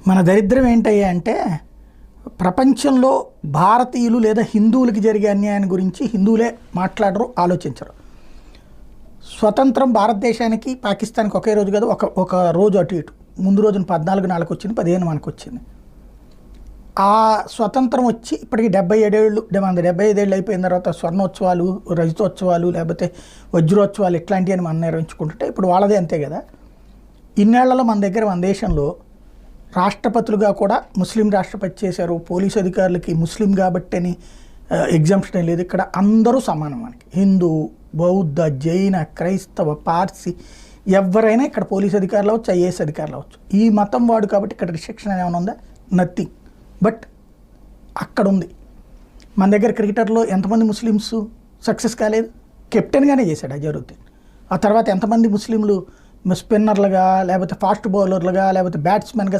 మన దరిద్రం ఏంటయ్యా అంటే ప్రపంచంలో భారతీయులు లేదా హిందువులకి జరిగే అన్యాయం గురించి హిందువులే మాట్లాడరు, ఆలోచించరు. స్వతంత్రం భారతదేశానికి పాకిస్తాన్కి ఒకే రోజు కాదు, ఒక రోజు అటు ఇటు. ముందు రోజున 14 నాళ్ళకి వచ్చింది, 15 మనకు వచ్చింది. ఆ స్వతంత్రం వచ్చి ఇప్పటికి 77 ఏళ్ళు, 75 ఏళ్ళు అయిపోయిన తర్వాత స్వర్ణోత్సవాలు, రజతోత్సవాలు, లేకపోతే వజ్రోత్సవాలు ఇట్లాంటివన్నీ మనం నిర్వహించుకుంటుంటే ఇప్పుడు వాళ్ళదే అంతే కదా. ఇన్నేళ్లలో మన దగ్గర మన దేశంలో రాష్ట్రపతులుగా కూడా ముస్లిం రాష్ట్రపతి చేశారు. పోలీసు అధికారులకి ముస్లిం కాబట్టి అని ఎగ్జామ్షన్ లేదు. ఇక్కడ అందరూ సమానం. మనకి హిందూ, బౌద్ధ, జైన, క్రైస్తవ, పార్సీ ఎవరైనా ఇక్కడ పోలీసు అధికారులు అవచ్చు, ఐఏఎస్ అధికారులు అవచ్చు. ఈ మతం వాడు కాబట్టి ఇక్కడ రిస్ట్రిక్షన్ ఏమైనా ఉందా? నథింగ్. బట్ అక్కడ ఉంది. మన దగ్గర క్రికెటర్లో ఎంతమంది ముస్లిమ్స్ సక్సెస్ కాలేదు? కెప్టెన్గానే చేశాడు అజరుద్దీన్. ఆ తర్వాత ఎంతమంది ముస్లింలు స్పిన్నర్లుగా, లేకపోతే ఫాస్ట్ బౌలర్లుగా, లేకపోతే బ్యాట్స్మెన్గా